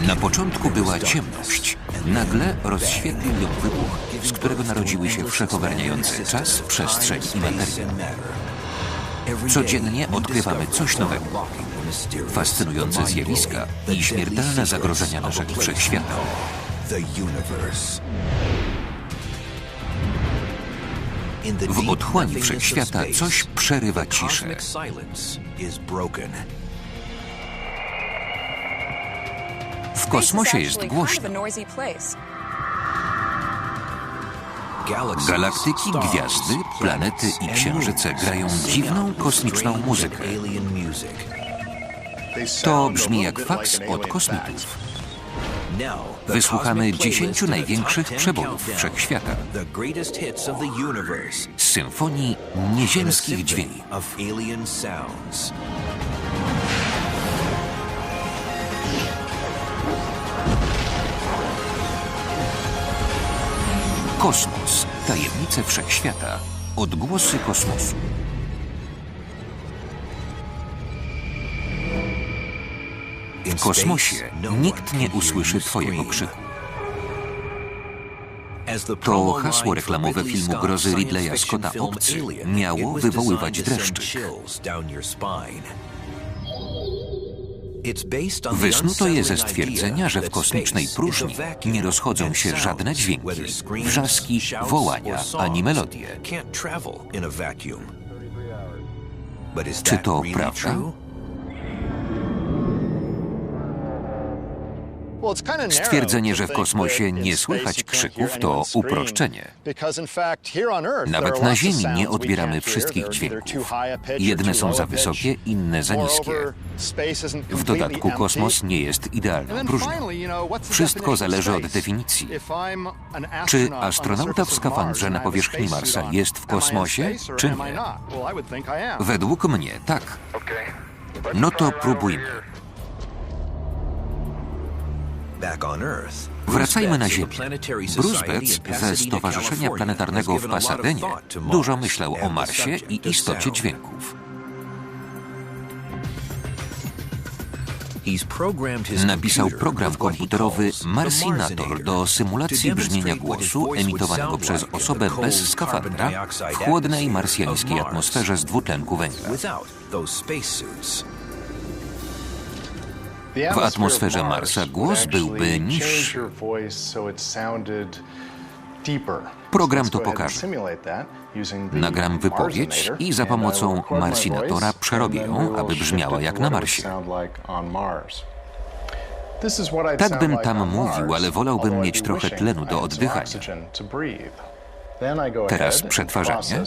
Na początku była ciemność. Nagle rozświetlił ją wybuch, z którego narodziły się wszechogarniający czas, przestrzeń i materia. Codziennie odkrywamy coś nowego. Fascynujące zjawiska i śmiertelne zagrożenia naszego wszechświata. W otchłani wszechświata coś przerywa ciszę. W kosmosie jest głośno. Galaktyki, gwiazdy, planety i księżyce grają dziwną kosmiczną muzykę. To brzmi jak faks od kosmitów. Wysłuchamy 10 największych przebojów wszechświata. Z symfonii nieziemskich dźwięków. Kosmos. Tajemnice wszechświata. Odgłosy kosmosu. W kosmosie nikt nie usłyszy twojego krzyku. To hasło reklamowe filmu grozy Ridleya Scotta Obcy miało wywoływać dreszczyk. Wysnuto je ze stwierdzenia, że w kosmicznej próżni nie rozchodzą się żadne dźwięki, wrzaski, wołania ani melodie. Czy to prawda? Stwierdzenie, że w kosmosie nie słychać krzyków, to uproszczenie. Nawet na Ziemi nie odbieramy wszystkich dźwięków. Jedne są za wysokie, inne za niskie. W dodatku kosmos nie jest idealną próżnią. Wszystko zależy od definicji. Czy astronauta w skafandrze na powierzchni Marsa jest w kosmosie, czy nie? Według mnie tak. No to próbujmy. Wracajmy na Ziemię. Bruce Betts ze Stowarzyszenia Planetarnego w Pasadenie dużo myślał o Marsie i istocie dźwięków. Napisał program komputerowy Marsinator do symulacji brzmienia głosu emitowanego przez osobę bez skafandra w chłodnej marsjańskiej atmosferze z dwutlenku węgla. W atmosferze Marsa głos byłby niższy. Program to pokaże. Nagram wypowiedź i za pomocą Marsinatora przerobię ją, aby brzmiała jak na Marsie. Tak bym tam mówił, ale wolałbym mieć trochę tlenu do oddychania. Teraz przetwarzanie.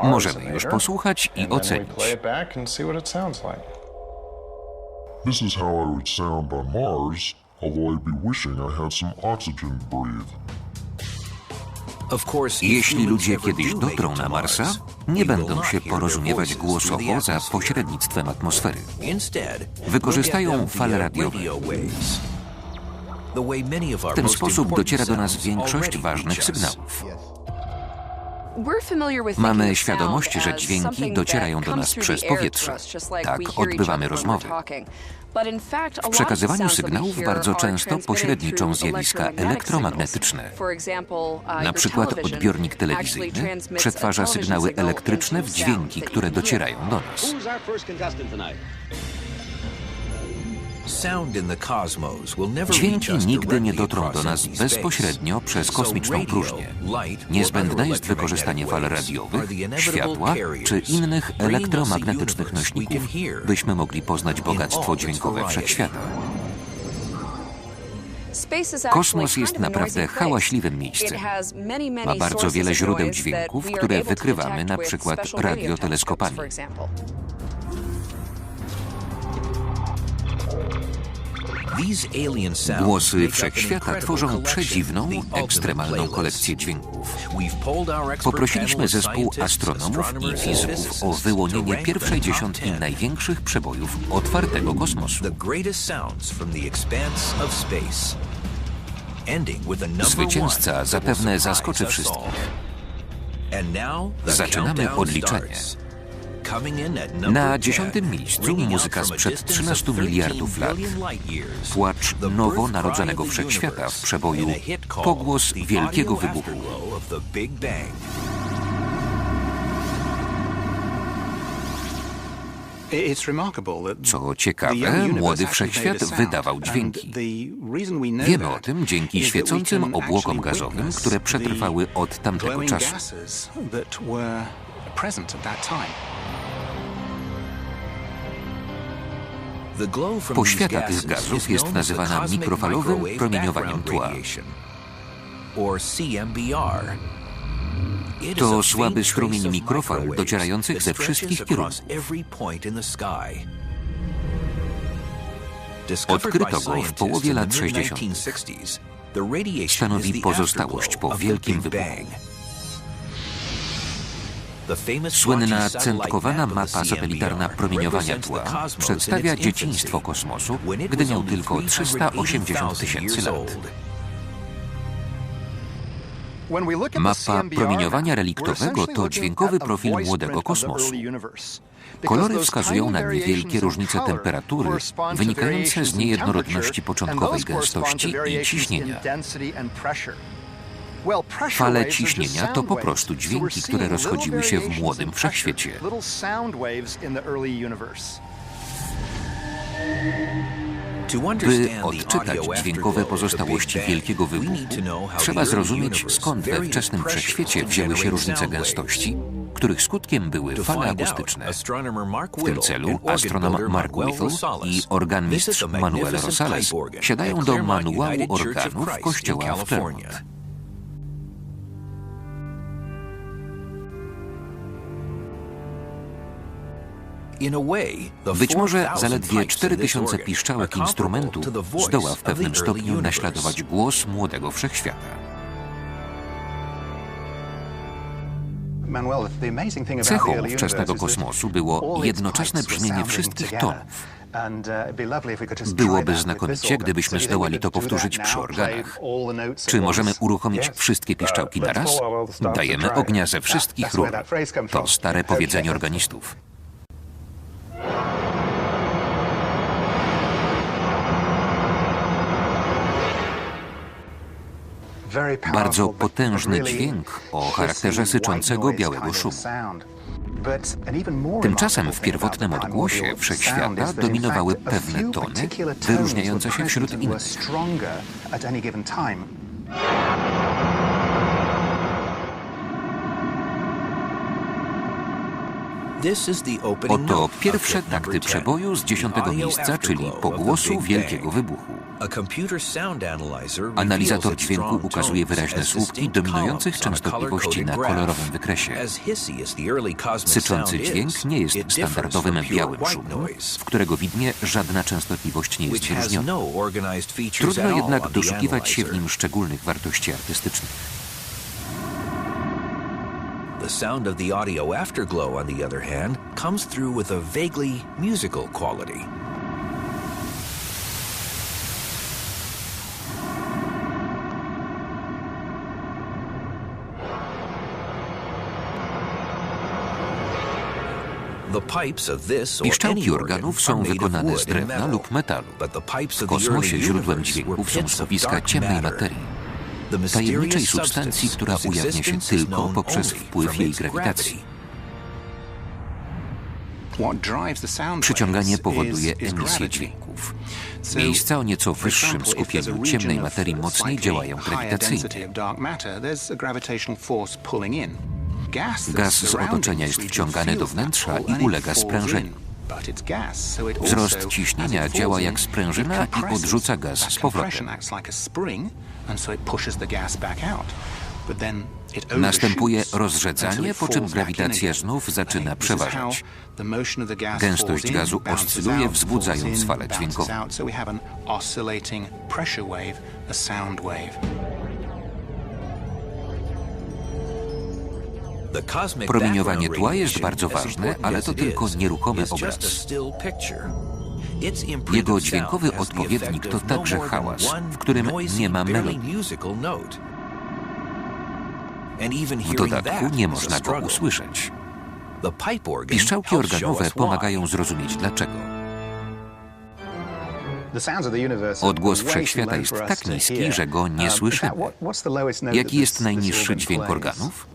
Możemy już posłuchać i ocenić. This is how I would sound on Mars, although I'd be wishing I had some oxygen to breathe. Jeśli ludzie kiedyś dotrą na Marsa, nie będą się porozumiewać głosowo za pośrednictwem atmosfery. Wykorzystają fale radiowe. W ten sposób dociera do nas większość ważnych sygnałów. Mamy świadomość, że dźwięki docierają do nas przez powietrze. Tak odbywamy rozmowy. W przekazywaniu sygnałów bardzo często pośredniczą zjawiska elektromagnetyczne. Na przykład odbiornik telewizyjny przetwarza sygnały elektryczne w dźwięki, które docierają do nas. Dźwięki nigdy nie dotrą do nas bezpośrednio przez kosmiczną próżnię. Niezbędne jest wykorzystanie fal radiowych, światła czy innych elektromagnetycznych nośników, byśmy mogli poznać bogactwo dźwiękowe wszechświata. Kosmos jest naprawdę hałaśliwym miejscem. Ma bardzo wiele źródeł dźwięków, które wykrywamy na przykład radioteleskopami. Głosy wszechświata tworzą przedziwną, ekstremalną kolekcję dźwięków. Poprosiliśmy zespół astronomów i fizyków o wyłonienie pierwszej dziesiątki największych przebojów otwartego kosmosu. Zwycięzca zapewne zaskoczy wszystkich. Zaczynamy odliczenie. Na 10. miejscu muzyka sprzed 13 miliardów lat. Płacz nowonarodzonego wszechświata w przeboju Pogłos Wielkiego Wybuchu. Co ciekawe, młody wszechświat wydawał dźwięki. Wiemy o tym dzięki świecącym obłokom gazowym, które przetrwały od tamtego czasu. Poświata tych gazów jest nazywana mikrofalowym promieniowaniem tła. To słaby strumień mikrofal docierających ze wszystkich kierunków. Odkryto go w połowie lat 60. Stanowi pozostałość po wielkim wybuchu. Słynna centkowana mapa satelitarna promieniowania tła przedstawia dzieciństwo kosmosu, gdy miał tylko 380 tysięcy lat. Mapa promieniowania reliktowego to dźwiękowy profil młodego kosmosu. Kolory wskazują na niewielkie różnice temperatury wynikające z niejednorodności początkowej gęstości i ciśnienia. Fale ciśnienia to po prostu dźwięki, które rozchodziły się w młodym wszechświecie. By odczytać dźwiękowe pozostałości Wielkiego Wybuchu, trzeba zrozumieć, skąd we wczesnym wszechświecie wzięły się różnice gęstości, których skutkiem były fale akustyczne. W tym celu astronom Mark Whittle i organmistrz Manuel Rosales siadają do manuału organów kościoła w Claremont. Być może zaledwie 4000 piszczałek instrumentu zdoła w pewnym stopniu naśladować głos młodego wszechświata. Cechą ówczesnego kosmosu było jednoczesne brzmienie wszystkich tonów. Byłoby znakomicie, gdybyśmy zdołali to powtórzyć przy organach. Czy możemy uruchomić wszystkie piszczałki naraz? Dajemy ognia ze wszystkich rur. To stare powiedzenie organistów. Bardzo potężny dźwięk o charakterze syczącego białego szumu. Tymczasem w pierwotnym odgłosie wszechświata dominowały pewne tony, wyróżniające się wśród innych. Oto pierwsze takty przeboju z 10. miejsca, czyli pogłosu Wielkiego Wybuchu. Analizator dźwięku ukazuje wyraźne słupki dominujących częstotliwości na kolorowym wykresie. Syczący dźwięk nie jest standardowym białym szumem, w którego widmie żadna częstotliwość nie jest wyróżniona. Trudno jednak doszukiwać się w nim szczególnych wartości artystycznych. The sound of the audio afterglow, on the other hand, comes through with a vaguely musical quality. Piszczałki organów są wykonane z drewna lub metalu. W kosmosie źródłem dźwięków są skupiska ciemnej materii, tajemniczej substancji, która ujawnia się tylko poprzez wpływ jej grawitacji. Przyciąganie powoduje emisję dźwięków. Miejsca o nieco wyższym skupieniu ciemnej materii mocniej działają grawitacyjnie. Gaz z otoczenia jest wciągany do wnętrza i ulega sprężeniu. Wzrost ciśnienia działa jak sprężyna i odrzuca gaz z powrotem. Następuje rozrzedzanie, po czym grawitacja znów zaczyna przeważać. Gęstość gazu oscyluje, wzbudzając falę dźwiękową. Promieniowanie tła jest bardzo ważne, ale to tylko nieruchomy obraz. Jego dźwiękowy odpowiednik to także hałas, w którym nie ma melodii. W dodatku nie można go usłyszeć. The pipe organ Piszczałki helps show organowe us why. pomagają zrozumieć dlaczego. Odgłos wszechświata jest tak niski, że go nie słyszymy. Jaki jest najniższy dźwięk organów?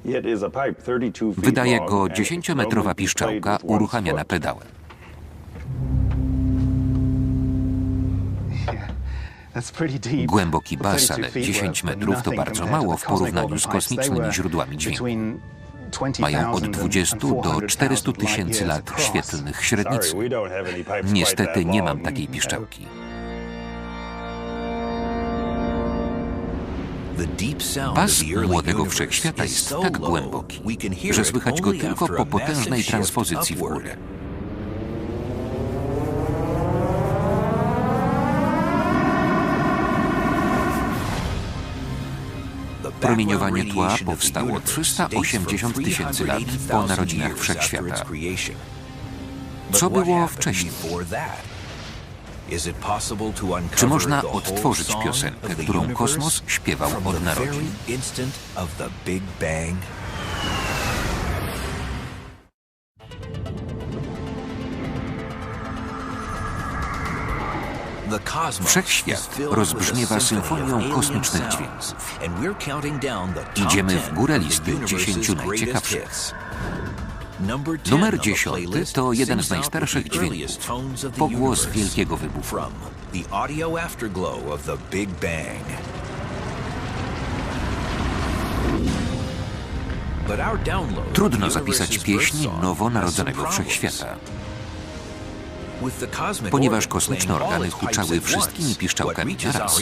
Wydaje go 10-metrowa piszczałka uruchamiana pedałem. Głęboki bas, ale 10 metrów to bardzo mało w porównaniu z kosmicznymi źródłami dźwięku. Mają od 20 do 400 tysięcy lat świetlnych średnicy. Niestety nie mam takiej piszczałki. Bas młodego wszechświata jest tak głęboki, że słychać go tylko po potężnej transpozycji w górę. Promieniowanie tła powstało 380 tysięcy lat po narodzinach wszechświata. Co było wcześniej? Czy można odtworzyć piosenkę, którą kosmos śpiewał od narodzin? Wszechświat rozbrzmiewa symfonią kosmicznych dźwięków. Idziemy w górę listy 10 najciekawszych. Numer 10 to jeden z najstarszych dźwięków. Pogłos wielkiego wybuchu. Trudno zapisać pieśń nowonarodzonego wszechświata, ponieważ kosmiczne organy huczały wszystkimi piszczałkami naraz.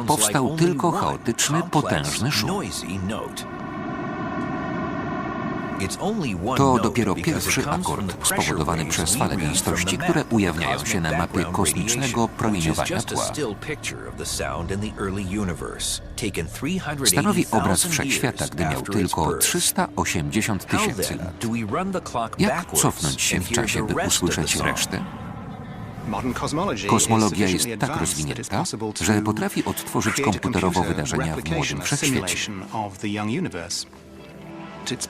Powstał tylko chaotyczny, potężny szum. To dopiero pierwszy akord spowodowany przez fale gęstości, które ujawniają się na mapie kosmicznego promieniowania tła. Stanowi obraz wszechświata, gdy miał tylko 380 tysięcy lat. Jak cofnąć się w czasie, by usłyszeć resztę? Kosmologia jest tak rozwinięta, że potrafi odtworzyć komputerowo wydarzenia w młodym wszechświecie.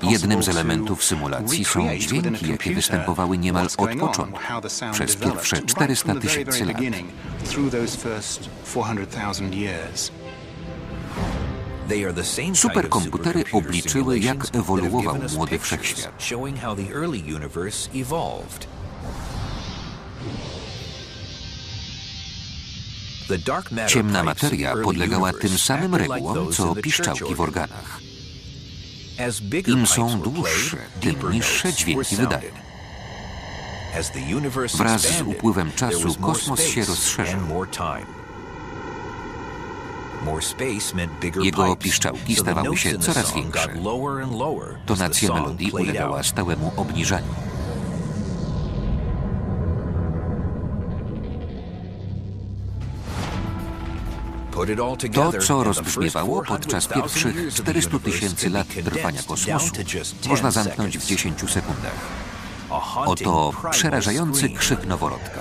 Jednym z elementów symulacji są dźwięki, jakie występowały niemal od początku, przez pierwsze 400 tysięcy lat. Superkomputery obliczyły, jak ewoluował młody wszechświat. Ciemna materia podlegała tym samym regułom, co piszczałki w organach. Im są dłuższe, tym niższe dźwięki wydają. Wraz z upływem czasu kosmos się rozszerzył. Jego piszczałki stawały się coraz większe. Tonacja melodii ulegała stałemu obniżaniu. To, co rozbrzmiewało podczas pierwszych 400 tysięcy lat trwania kosmosu, można zamknąć w 10 sekundach. Oto przerażający krzyk noworodka.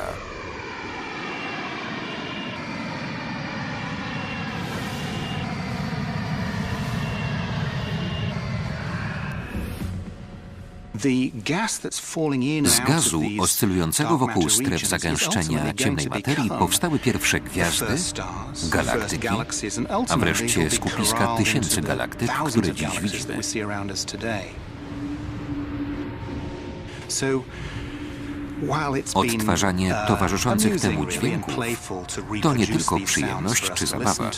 Z gazu oscylującego wokół stref zagęszczenia ciemnej materii powstały pierwsze gwiazdy, galaktyki, a wreszcie skupiska tysięcy galaktyk, które dziś widzimy. Odtwarzanie towarzyszących temu dźwięków to nie tylko przyjemność czy zabawa.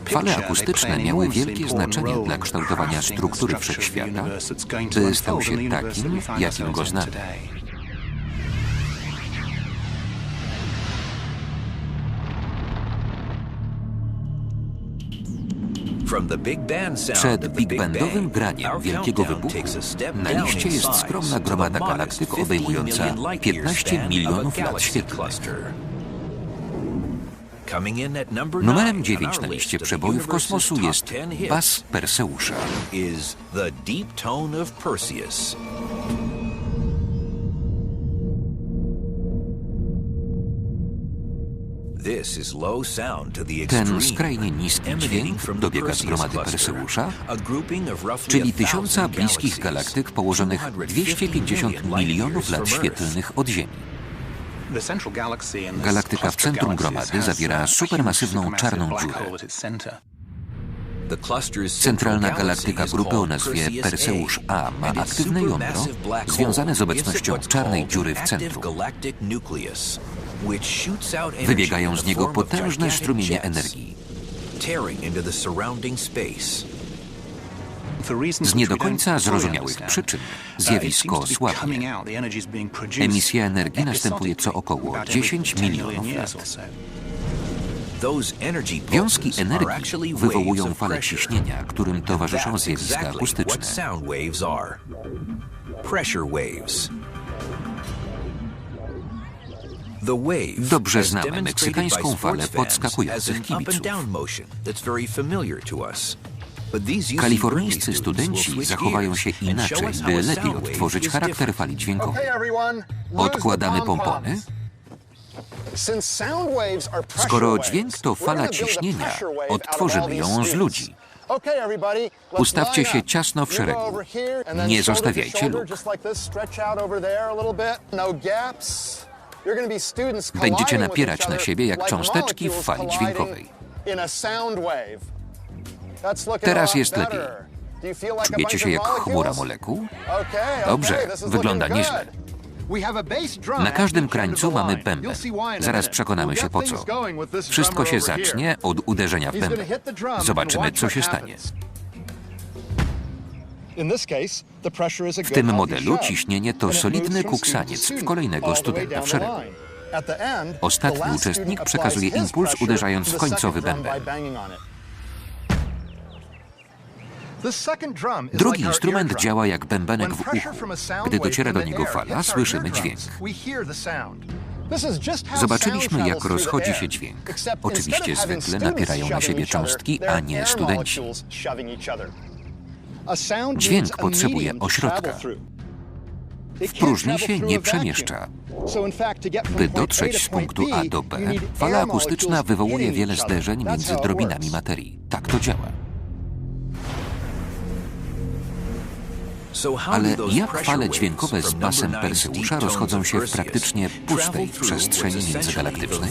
Fale akustyczne miały wielkie znaczenie dla kształtowania struktury wszechświata, by stał się takim, jakim go znamy. Przed Big Bandowym graniem wielkiego wybuchu na liście jest skromna gromada galaktyk obejmująca 15 milionów lat świetlnych. Numerem 9 na liście przebojów kosmosu jest bas Perseusza. This is low sound to the Ten extreme, skrajnie niski emanating dźwięk from the dobiega z Perseus gromady cluster, Perseusza, a grouping of roughly czyli 1,000 tysiąca bliskich galaxies, galaktyk położonych 250 milionów lat świetlnych od Ziemi. Galaktyka w centrum gromady zawiera supermasywną czarną dziurę. Centralna galaktyka grupy o nazwie Perseusz A ma aktywne jądro związane z obecnością czarnej dziury w centrum. Wybiegają z niego potężne strumienie energii. Z nie do końca zrozumiałych przyczyn zjawisko słabnie. Emisja energii następuje co około 10 milionów lat. Wiązki energii wywołują fale ciśnienia, którym towarzyszą zjawiska akustyczne. Dobrze znamy meksykańską falę podskakujących kibiców. Kalifornijscy studenci zachowają się inaczej, by lepiej odtworzyć charakter fali dźwiękowej. Odkładamy pompony. Skoro dźwięk to fala ciśnienia, odtworzymy ją z ludzi. Ustawcie się ciasno w szeregu. Nie zostawiajcie luk. Będziecie napierać na siebie jak cząsteczki w fali dźwiękowej. Teraz jest lepiej. Czujecie się jak chmura molekuł? Dobrze, wygląda nieźle. Na każdym krańcu mamy bęben. Zaraz przekonamy się po co. Wszystko się zacznie od uderzenia w bęben. Zobaczymy, co się stanie. W tym modelu ciśnienie to solidny kuksaniec w kolejnego studenta w szeregu. Ostatni uczestnik przekazuje impuls, uderzając w końcowy bęben. Drugi instrument działa jak bębenek w uchu. Gdy dociera do niego fala, słyszymy dźwięk. Zobaczyliśmy, jak rozchodzi się dźwięk. Oczywiście zwykle napierają na siebie cząstki, a nie studenci. Dźwięk potrzebuje ośrodka. W próżni się nie przemieszcza. By dotrzeć z punktu A do B, fala akustyczna wywołuje wiele zderzeń między drobinami materii. Tak to działa. Ale jak fale dźwiękowe z basem Perseusza rozchodzą się w praktycznie pustej przestrzeni międzygalaktycznej?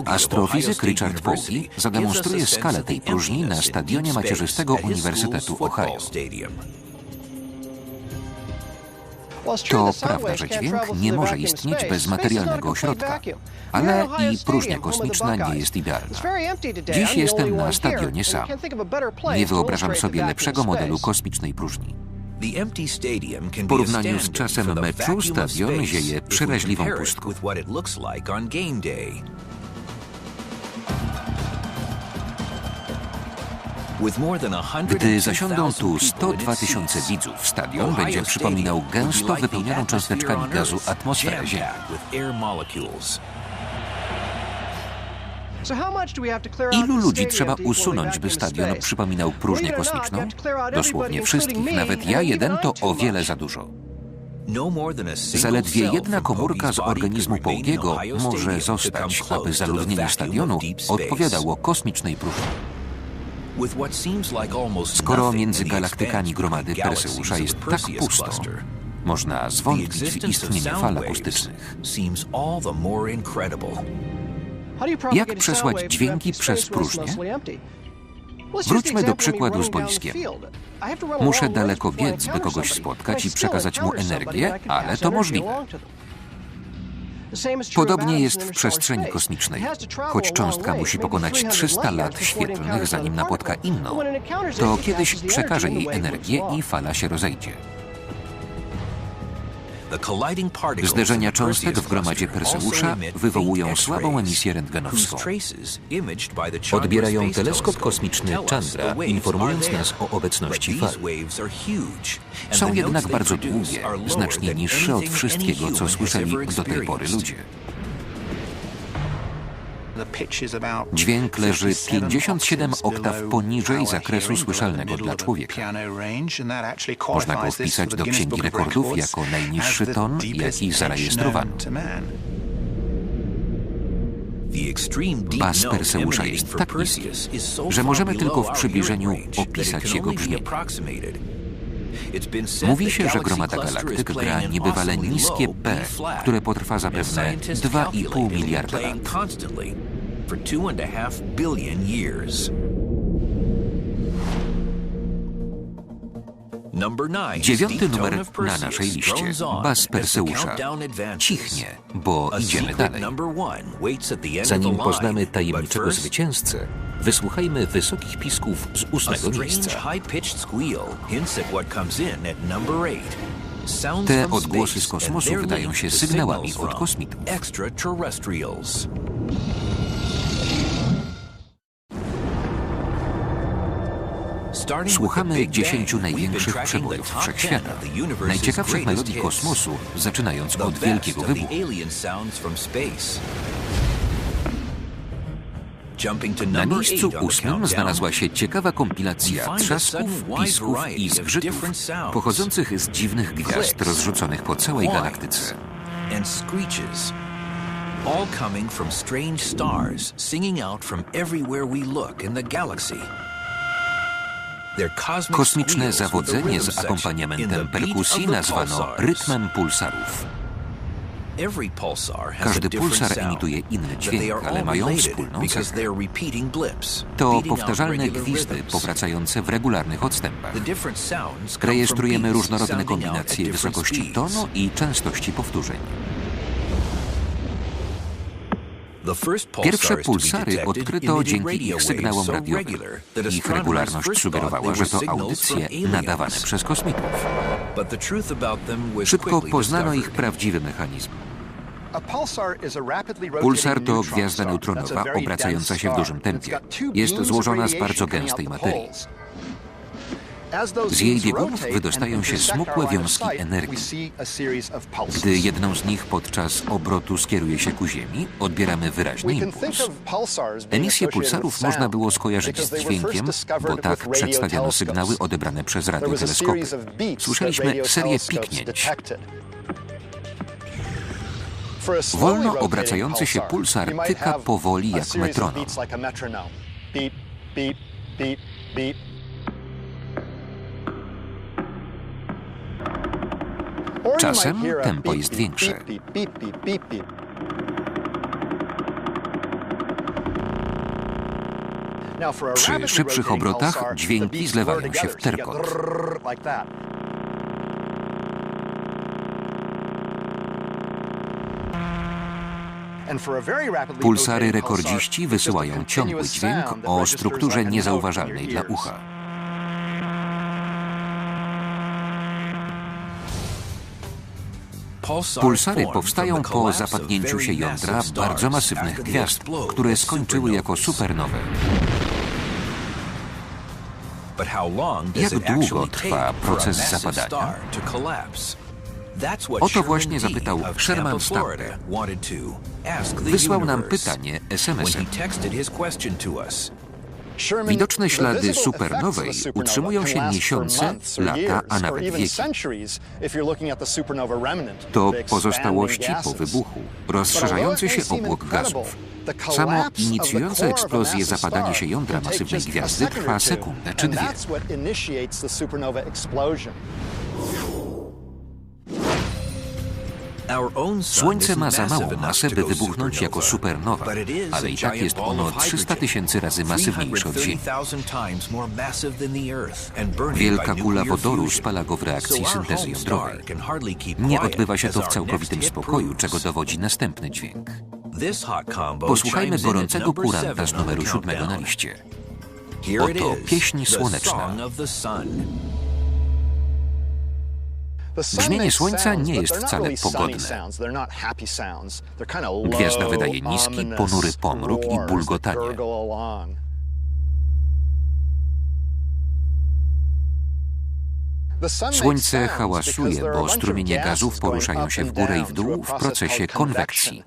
Astrofizyk Richard Pogge zademonstruje skalę tej próżni na stadionie macierzystego Uniwersytetu Ohio. To prawda, że dźwięk nie może istnieć bez materialnego ośrodka, ale i próżnia kosmiczna nie jest idealna. Dziś jestem na stadionie sam. Nie wyobrażam sobie lepszego modelu kosmicznej próżni. W porównaniu z czasem meczu stadion zieje przeraźliwą pustką. Gdy zasiądą tu 102 tysiące widzów, stadion będzie przypominał gęsto wypełnioną cząsteczkami gazu atmosferę Ziemi. Ilu ludzi trzeba usunąć, by stadion przypominał próżnię kosmiczną? Dosłownie wszystkich. Nawet ja jeden to o wiele za dużo. Zaledwie jedna komórka z organizmu Poggiego może zostać, aby zaludnienie stadionu odpowiadało kosmicznej próżni. Skoro między galaktykami gromady Perseusza jest tak pusto, można zwątpić w istnienie fal akustycznych. Jak przesłać dźwięki przez próżnię? Wróćmy do przykładu z boiskiem. Muszę daleko biec, by kogoś spotkać i przekazać mu energię, ale to możliwe. Podobnie jest w przestrzeni kosmicznej. Choć cząstka musi pokonać 300 lat świetlnych, zanim napotka inną, to kiedyś przekaże jej energię i fala się rozejdzie. Zderzenia cząstek w gromadzie Perseusza wywołują słabą emisję rentgenowską. Odbierają teleskop kosmiczny Chandra, informując nas o obecności fal. Są jednak bardzo długie, znacznie niższe od wszystkiego, co słyszeli do tej pory ludzie. Dźwięk leży 57 oktaw poniżej zakresu słyszalnego dla człowieka. Można go wpisać do Księgi Rekordów jako najniższy ton, jaki zarejestrowano. Bas Perseusza jest tak niski, że możemy tylko w przybliżeniu opisać jego brzmienie. Mówi się, że gromada galaktyk gra niebywale niskie P, które potrwa zapewne 2,5 miliarda lat. Dziewiąty numer na naszej liście, Bas Perseusza. Cichnie, bo idziemy dalej. Zanim poznamy tajemniczego zwycięzcę, wysłuchajmy wysokich pisków z 8. miejsca. Te odgłosy z kosmosu wydają się sygnałami od kosmitów. Słuchamy 10 największych przebojów wszechświata, najciekawszych melodii kosmosu, zaczynając od wielkiego wybuchu. Na miejscu 8 znalazła się ciekawa kompilacja trzasków, pisków i zgrzytów pochodzących z dziwnych gwiazd rozrzuconych po całej galaktyce. All coming from strange stars, singing out from everywhere we look in the galaxy. Kosmiczne zawodzenie z akompaniamentem perkusji nazwano rytmem pulsarów. Każdy pulsar emituje inny dźwięk, ale mają wspólną cechę. To powtarzalne gwizdy powracające w regularnych odstępach. Rejestrujemy różnorodne kombinacje wysokości tonu i częstości powtórzeń. Pierwsze pulsary odkryto dzięki ich sygnałom radiowym. Ich regularność sugerowała, że to audycje nadawane przez kosmitów. Szybko poznano ich prawdziwy mechanizm. Pulsar to gwiazda neutronowa obracająca się w dużym tempie. Jest złożona z bardzo gęstej materii. Z jej biegunów wydostają się smukłe wiązki energii. Gdy jedną z nich podczas obrotu skieruje się ku Ziemi, odbieramy wyraźny impuls. Emisję pulsarów można było skojarzyć z dźwiękiem, bo tak przedstawiano sygnały odebrane przez radioteleskopy. Słyszeliśmy serię piknięć. Wolno obracający się pulsar tyka powoli jak metronom. Czasem tempo jest większe. Przy szybszych obrotach dźwięki zlewają się w terkot. Pulsary rekordziści wysyłają ciągły dźwięk o strukturze niezauważalnej dla ucha. Pulsary powstają po zapadnięciu się jądra bardzo masywnych gwiazd, które skończyły jako supernowe. Jak długo trwa proces zapadania? O to właśnie zapytał Sherman Staubbe. Wysłał nam pytanie SMS-em. Widoczne ślady supernowej utrzymują się miesiące, lata, a nawet wieki. To pozostałości po wybuchu, rozszerzający się obłok gazów. Samo inicjujące eksplozję zapadanie się jądra masywnej gwiazdy trwa sekundę czy dwie. Słońce ma za małą masę, by wybuchnąć jako supernowa, ale i tak jest ono 300 000 razy masywniejsze od Ziemi. Wielka kula wodoru spala go w reakcji syntezy jądrowej. Nie odbywa się to w całkowitym spokoju, czego dowodzi następny dźwięk. Posłuchajmy gorącego kuranta z numeru 7 na liście. Oto pieśń słoneczna. Brzmienie Słońca nie jest wcale pogodne. Gwiazda wydaje niski, ponury pomruk i bulgotanie. Słońce hałasuje, bo strumienie gazów poruszają się w górę i w dół w procesie konwekcji.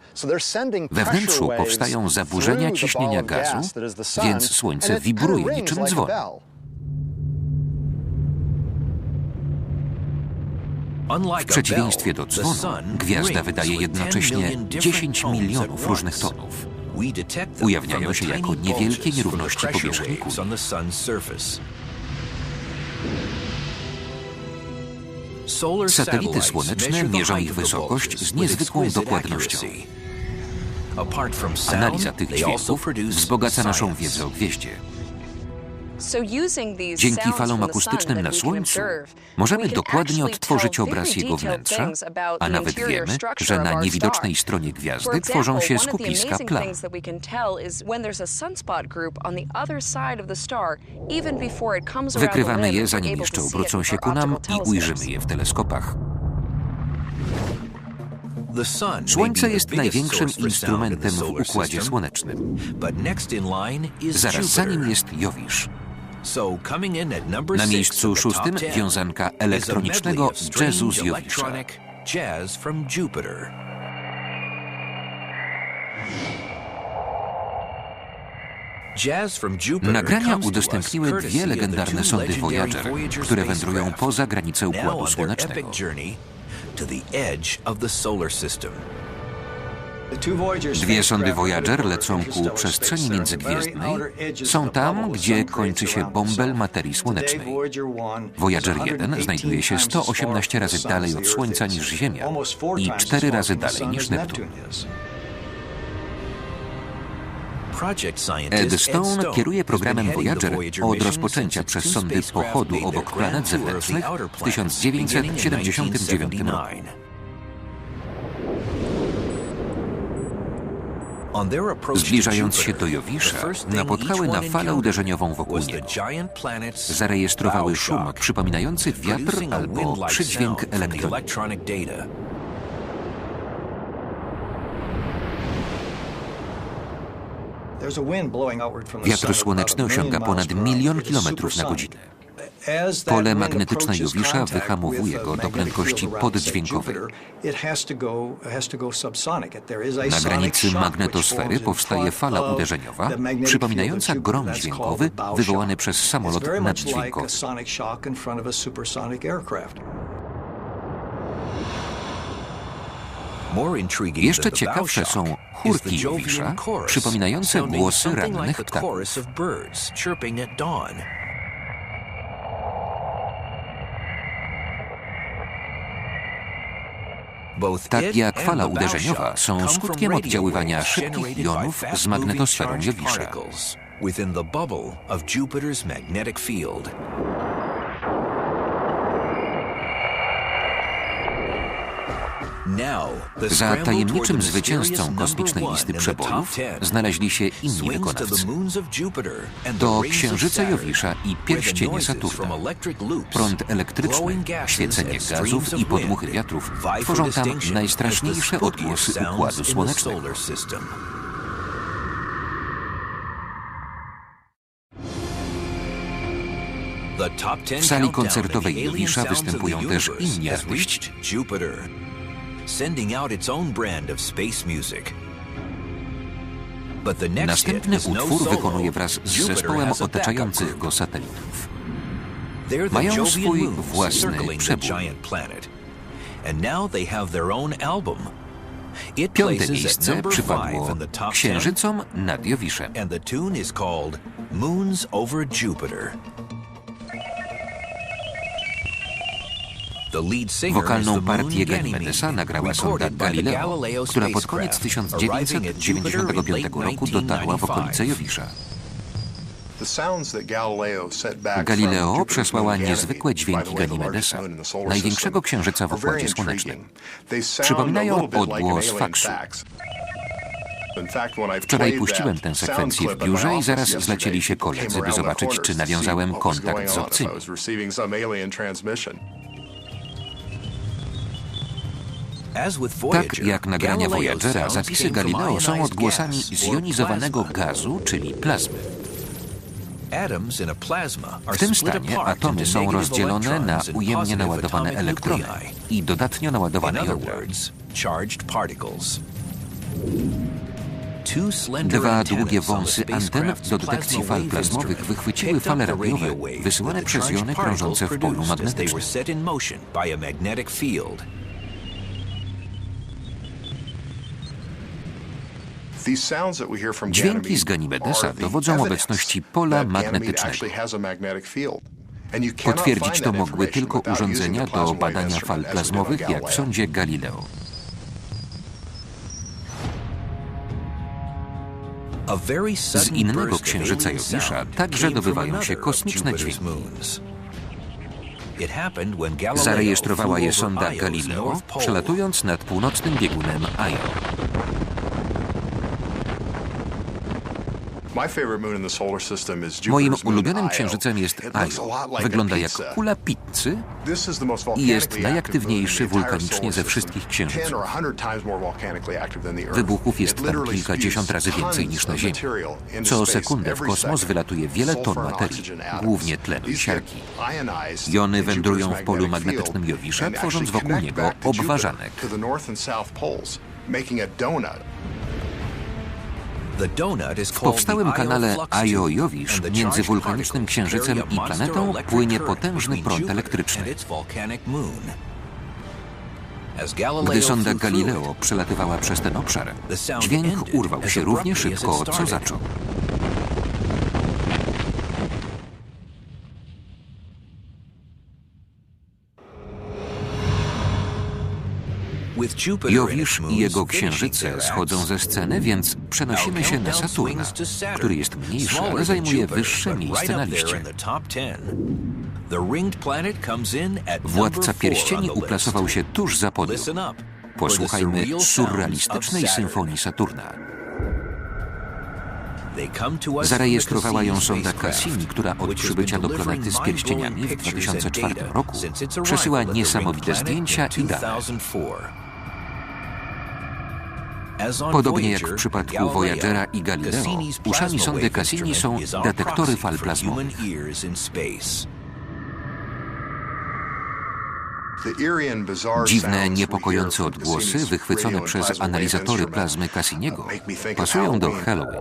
We wnętrzu powstają zaburzenia ciśnienia gazu, więc Słońce wibruje niczym dzwon. W przeciwieństwie do dzwonu, gwiazda wydaje jednocześnie 10 milionów różnych tonów. Ujawniają się jako niewielkie nierówności powierzchni kuli. Satelity słoneczne mierzą ich wysokość z niezwykłą dokładnością. Analiza tych dźwięków wzbogaca naszą wiedzę o gwieździe. Dzięki falom akustycznym na Słońcu możemy dokładnie odtworzyć obraz jego wnętrza, a nawet wiemy, że na niewidocznej stronie gwiazdy tworzą się skupiska plam. Wykrywamy je, zanim jeszcze obrócą się ku nam i ujrzymy je w teleskopach. Słońce jest największym instrumentem w Układzie Słonecznym. Zaraz za nim jest Jowisz. Na miejscu 6. wiązanka elektronicznego jazzu z Jowisza. Nagrania udostępniły dwie legendarne sondy Voyager, które wędrują poza granicę Układu Słonecznego. Dwie sondy Voyager lecą ku przestrzeni międzygwiezdnej. Są tam, gdzie kończy się bąbel materii słonecznej. Voyager 1 znajduje się 118 razy dalej od Słońca niż Ziemia i 4 razy dalej niż Neptun. Ed Stone kieruje programem Voyager od rozpoczęcia przez sondy pochodu obok planet zewnętrznych w 1979 roku. Zbliżając się do Jowisza, napotkały na falę uderzeniową wokół niego. Zarejestrowały szum przypominający wiatr albo przydźwięk elektroniki. Wiatr słoneczny osiąga ponad 1 milion kilometrów na godzinę. Pole magnetyczne Jowisza wyhamowuje go do prędkości poddźwiękowej. Na granicy magnetosfery powstaje fala uderzeniowa, przypominająca grom dźwiękowy wywołany przez samolot naddźwiękowy. Jeszcze ciekawsze są chórki Jowisza, przypominające głosy rannych ptaków. Tak jak fala uderzeniowa są skutkiem oddziaływania szybkich jonów z magnetosferą Jowisza. Za tajemniczym zwycięzcą kosmicznej listy przebojów znaleźli się inni wykonawcy. To księżyce Jowisza i pierścienie Saturna. Prąd elektryczny, świecenie gazów i podmuchy wiatrów tworzą tam najstraszniejsze odgłosy Układu Słonecznego. W sali koncertowej Jowisza występują też inni artyści. Następny utwór wykonuje wraz z zespołem otaczających go satelitów. Mają swój własny przebój. Piąte miejsce przypadło księżycom nad Jowiszem. Wokalną partię Ganimedesa nagrała sonda Galileo, która pod koniec 1995 roku dotarła w okolice Jowisza. Galileo przesłała niezwykłe dźwięki Ganimedesa, największego księżyca w Układzie Słonecznym. Przypominają odgłos faksu. Wczoraj puściłem tę sekwencję w biurze i zaraz zlecieli się koledzy, by zobaczyć, czy nawiązałem kontakt z obcymi. Tak jak nagrania Voyagera, zapisy Galileo są odgłosami zjonizowanego gazu, czyli plazmy. W tym stanie atomy są rozdzielone na ujemnie naładowane elektrony i dodatnio naładowane jądra. Dwa długie wąsy anten do detekcji fal plazmowych wychwyciły fale radiowe wysyłane przez jony krążące w polu magnetycznym. Dźwięki z Ganimedesa dowodzą obecności pola magnetycznego. Potwierdzić to mogły tylko urządzenia do badania fal plazmowych, jak w sondzie Galileo. Z innego księżyca Jowisza także dobywają się kosmiczne dźwięki. Zarejestrowała je sonda Galileo, przelatując nad północnym biegunem Io. Moim ulubionym księżycem jest Io. Wygląda jak kula pizzy i jest najaktywniejszy wulkanicznie ze wszystkich księżyców. Wybuchów jest tam kilkadziesiąt razy więcej niż na Ziemi. Co sekundę w kosmos wylatuje wiele ton materii, głównie tlenu i siarki. Jony wędrują w polu magnetycznym Jowisza, tworząc wokół niego obwarzanek. W powstałym kanale Io-Jowisz między wulkanicznym księżycem i planetą płynie potężny prąd elektryczny. Gdy sonda Galileo przelatywała przez ten obszar, dźwięk urwał się równie szybko, co zaczął. Jowisz i jego księżyce schodzą ze sceny, więc przenosimy się na Saturna, który jest mniejszy, ale zajmuje wyższe miejsce na liście. Władca pierścieni uplasował się tuż za podium. Posłuchajmy surrealistycznej symfonii Saturna. Zarejestrowała ją sonda Cassini, która od przybycia do planety z pierścieniami w 2004 roku przesyła niesamowite zdjęcia i dane. Podobnie jak w przypadku Voyagera i Galileo, uszami sondy Cassini są detektory fal plazmowych. Dziwne, niepokojące odgłosy wychwycone przez analizatory plazmy Cassiniego pasują do Halloween.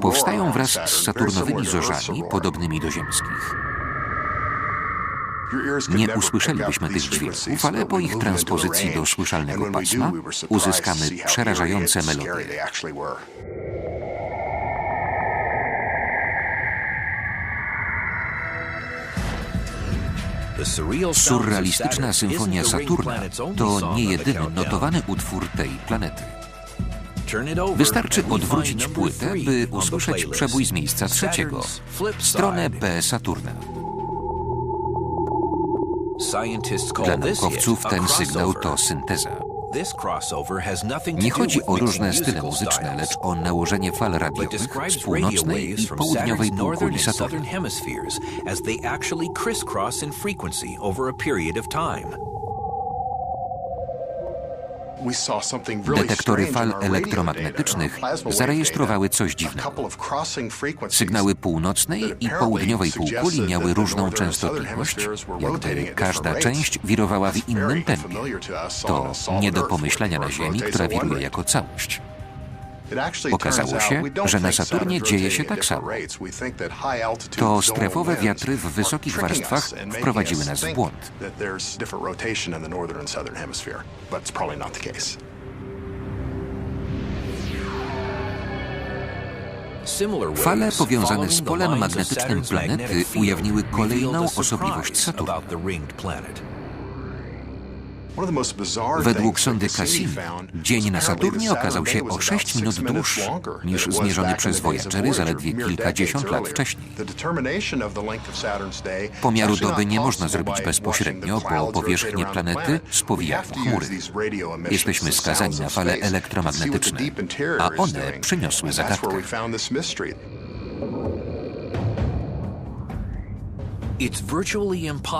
Powstają wraz z saturnowymi zorzami podobnymi do ziemskich. Nie usłyszelibyśmy tych dźwięków, ale po ich transpozycji do słyszalnego pasma uzyskamy przerażające melodie. Surrealistyczna symfonia Saturna to nie jedyny notowany utwór tej planety. Wystarczy odwrócić płytę, by usłyszeć przebój z miejsca trzeciego, stronę B Saturna. Dla naukowców ten sygnał to synteza. Nie chodzi o różne style muzyczne, lecz o nałożenie fal radiowych z północnej i południowej półkuli Saturna. Detektory fal elektromagnetycznych zarejestrowały coś dziwnego. Sygnały północnej i południowej półkuli miały różną częstotliwość, jakby każda część wirowała w innym tempie. To nie do pomyślenia na Ziemi, która wiruje jako całość. Okazało się, że na Saturnie dzieje się tak samo. To strefowe wiatry w wysokich warstwach wprowadziły nas w błąd. Fale powiązane z polem magnetycznym planety ujawniły kolejną osobliwość Saturna. Według sondy Cassini dzień na Saturnie okazał się o 6 minut dłuższy niż zmierzony przez Voyagery zaledwie kilkadziesiąt lat wcześniej. Pomiaru doby nie można zrobić bezpośrednio, bo powierzchnię planety spowijają chmury. Jesteśmy skazani na fale elektromagnetyczne, a one przyniosły zagadkę.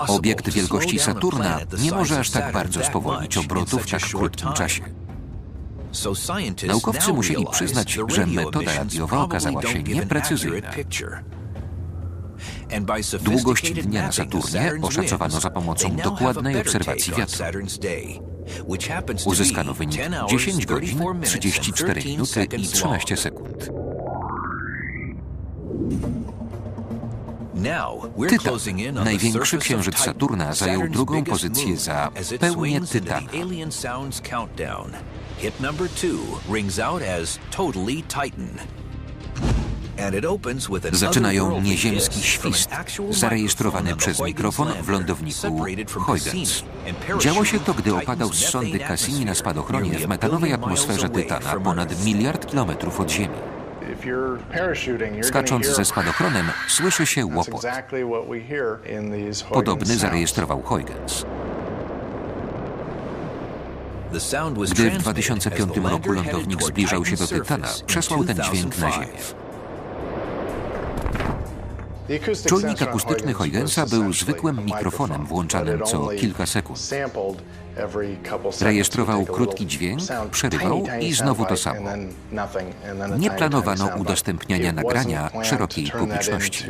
Obiekt wielkości Saturna nie może aż tak bardzo spowolnić obrotów w tak krótkim czasie. Naukowcy musieli przyznać, że metoda radiowa okazała się nieprecyzyjna. Długość dnia na Saturnie oszacowano za pomocą dokładnej obserwacji wiatru. Uzyskano wynik 10 godzin, 34 minuty i 13 sekund. Tytan, największy księżyc Saturna, zajął drugą pozycję za pełnię Tytana. Hit number 2 rings out as totally Titan. Zaczynają nieziemski świst, zarejestrowany przez mikrofon w lądowniku Huygens. Działo się to, gdy opadał z sondy Cassini na spadochronie w metanowej atmosferze Tytana ponad 1 miliard kilometrów od Ziemi. Skacząc ze spadochronem, słyszy się łopot. Podobny zarejestrował Huygens. Gdy w 2005 roku lądownik zbliżał się do Tytana, przesłał ten dźwięk na Ziemię. Czujnik akustyczny Huygensa był zwykłym mikrofonem włączanym co kilka sekund. Rejestrował krótki dźwięk, przerywał i znowu to samo. Nie planowano udostępniania nagrania szerokiej publiczności.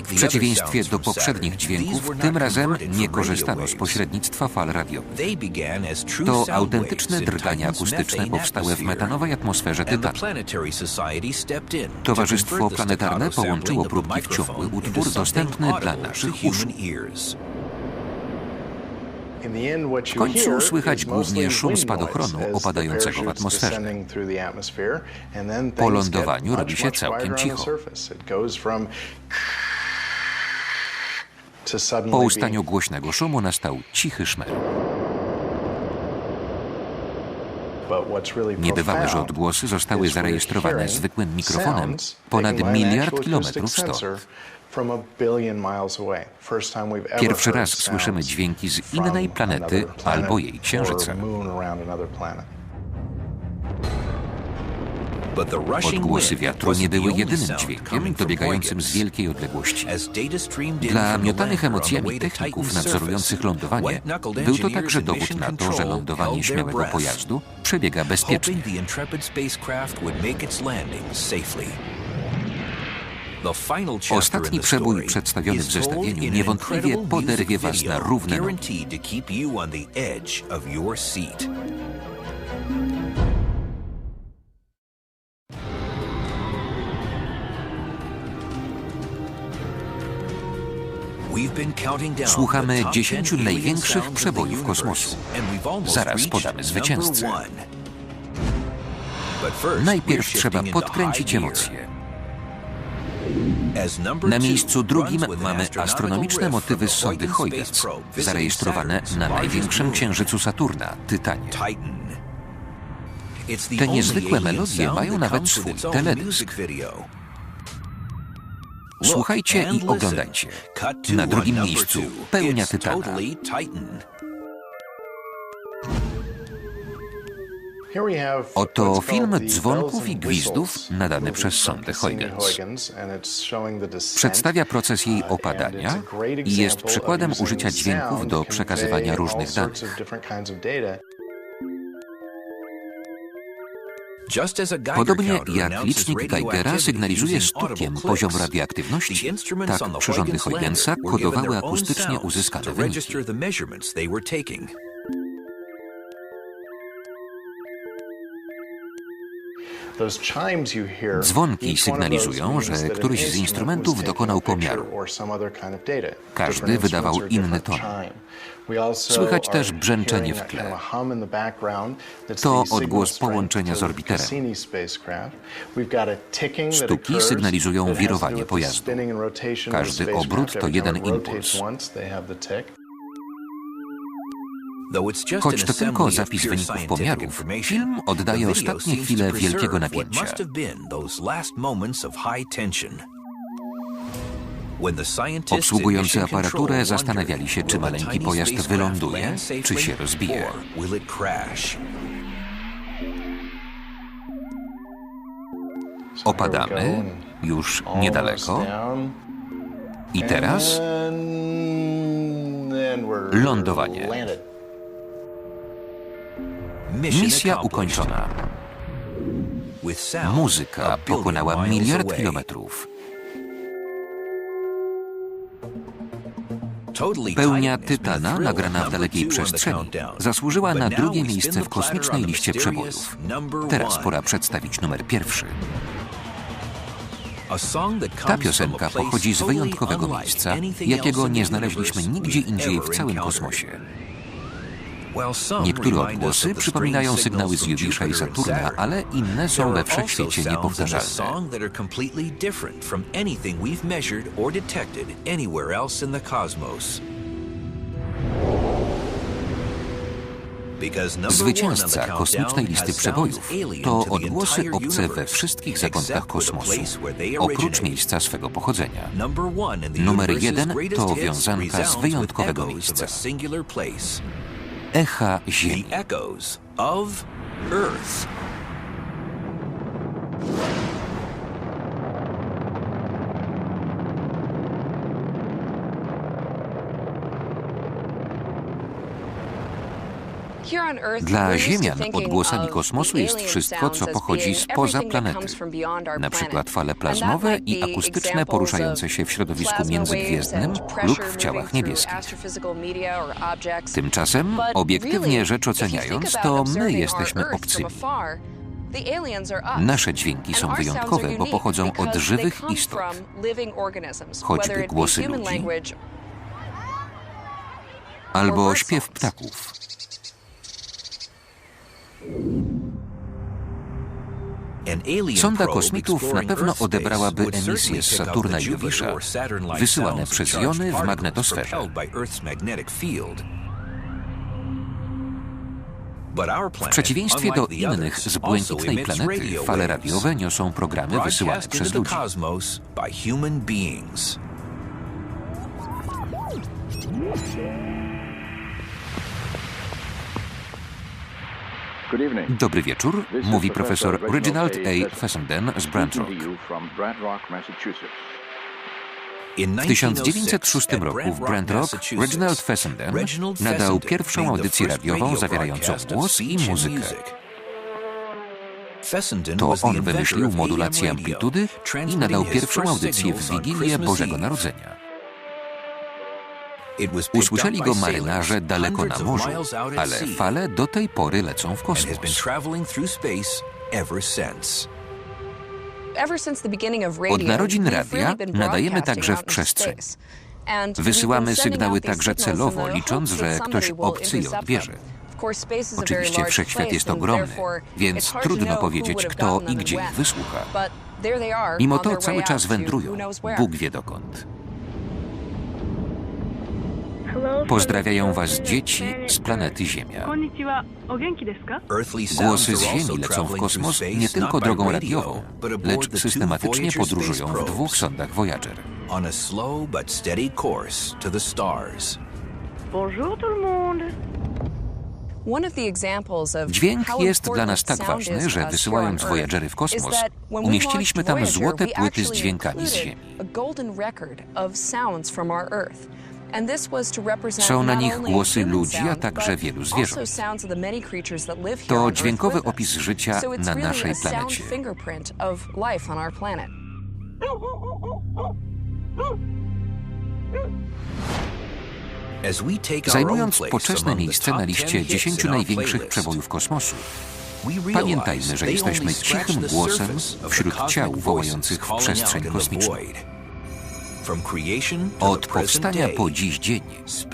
W przeciwieństwie do poprzednich dźwięków, tym razem nie korzystano z pośrednictwa fal radiowych. To autentyczne drgania akustyczne powstałe w metanowej atmosferze Tytanu. Towarzystwo planetarne połączyło próbki w ciągły utwór dostępny dla naszych uszu. W końcu słychać głównie szum spadochronu opadającego w atmosferze. Po lądowaniu robi się całkiem cicho. Po ustaniu głośnego szumu nastał cichy szmer. Niebywałe, że odgłosy zostały zarejestrowane zwykłym mikrofonem ponad 1 miliard kilometrów stąd. Pierwszy raz słyszymy dźwięki z innej planety albo jej księżyca. Odgłosy wiatru nie były jedynym dźwiękiem dobiegającym z wielkiej odległości. Dla miotanych emocjami techników nadzorujących lądowanie był to także dowód na to, że lądowanie śmiałego pojazdu przebiega bezpiecznie. Ostatni przebój przedstawiony w zestawieniu niewątpliwie poderwie Was na równe nogi. Słuchamy 10 największych przebojów kosmosu. Zaraz podamy zwycięzcę. Najpierw trzeba podkręcić emocje. Na miejscu drugim mamy astronomiczne motywy z sondy Huygens, zarejestrowane na największym księżycu Saturna, Tytanie. Te niezwykłe melodie mają nawet swój teledysk. Słuchajcie i oglądajcie. Na drugim miejscu pełnia Tytana. Oto film dzwonków i gwizdów nadany przez sondę Huygens. Przedstawia proces jej opadania i jest przykładem użycia dźwięków do przekazywania różnych danych. Podobnie jak licznik Geigera sygnalizuje stukiem poziom radioaktywności, tak przyrządy Huygensa kodowały akustycznie uzyskane wyniki. Dzwonki sygnalizują, że któryś z instrumentów dokonał pomiaru. Każdy wydawał inny ton. Słychać też brzęczenie w tle. To odgłos połączenia z orbiterem. Stuki sygnalizują wirowanie pojazdu. Każdy obrót to jeden impuls. Choć to tylko zapis wyników pomiarów, film oddaje ostatnie chwile wielkiego napięcia. Obsługujący aparaturę zastanawiali się, czy maleńki pojazd wyląduje, czy się rozbije. Opadamy, już niedaleko. I teraz Lądowanie. Misja ukończona. Muzyka pokonała 1 miliard kilometrów. Pełnia Tytana, nagrana w dalekiej przestrzeni, zasłużyła na 2. miejsce w kosmicznej liście przebojów. Teraz pora przedstawić numer 1. Ta piosenka pochodzi z wyjątkowego miejsca, jakiego nie znaleźliśmy nigdzie indziej w całym kosmosie. Niektóre odgłosy przypominają sygnały z Jowisza i Saturna, ale inne są we wszechświecie niepowtarzalne. Zwycięzca kosmicznej listy przebojów to odgłosy obce we wszystkich zakątkach kosmosu, oprócz miejsca swego pochodzenia. Numer 1 to wiązanka z wyjątkowego miejsca. Echa Ziemi. Dla Ziemian odgłosami kosmosu jest wszystko, co pochodzi spoza planety. Na przykład fale plazmowe i akustyczne poruszające się w środowisku międzygwiezdnym lub w ciałach niebieskich. Tymczasem, obiektywnie rzecz oceniając, to my jesteśmy obcymi. Nasze dźwięki są wyjątkowe, bo pochodzą od żywych istot, choćby głosy ludzi albo śpiew ptaków. Sonda kosmitów na pewno odebrałaby emisje z Saturna i Jowisza, wysyłane przez jony w magnetosferze. W przeciwieństwie do innych z błękitnej planety, fale radiowe niosą programy wysyłane przez ludzi. Dobry wieczór, mówi profesor Reginald A. Fessenden z Brant Rock. W 1906 roku w Brant Rock Reginald Fessenden nadał pierwszą audycję radiową zawierającą głos i muzykę. To on wymyślił modulację amplitudy i nadał pierwszą audycję w Wigilię Bożego Narodzenia. Usłyszeli go marynarze daleko na morzu, ale fale do tej pory lecą w kosmos. Od narodzin radia nadajemy także w przestrzeń. Wysyłamy sygnały także celowo, licząc, że ktoś obcy je odbierze. Oczywiście wszechświat jest ogromny, więc trudno powiedzieć, kto i gdzie ich wysłucha. Mimo to cały czas wędrują, Bóg wie dokąd. Pozdrawiają Was dzieci z planety Ziemia. Głosy z Ziemi lecą w kosmos nie tylko drogą radiową, lecz systematycznie podróżują w 2 sondach Voyager. Dźwięk jest dla nas tak ważny, że wysyłając Voyagery w kosmos, umieściliśmy tam złote płyty z dźwiękami z Ziemi. Są na nich głosy ludzi, a także wielu zwierząt. To dźwiękowy opis życia na naszej planecie. Zajmując poczesne miejsce na liście 10 największych przebojów kosmosu, pamiętajmy, że jesteśmy cichym głosem wśród ciał wołających w przestrzeń kosmiczną. Od powstania po dziś dzień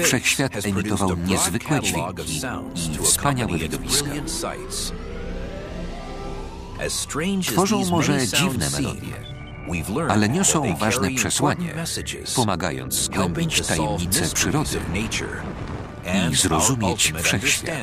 wszechświat emitował niezwykłe dźwięki i wspaniałe widowiska. Tworzą może dziwne melodie, ale niosą ważne przesłanie, pomagając zgłębić tajemnice przyrody i zrozumieć wszechświat.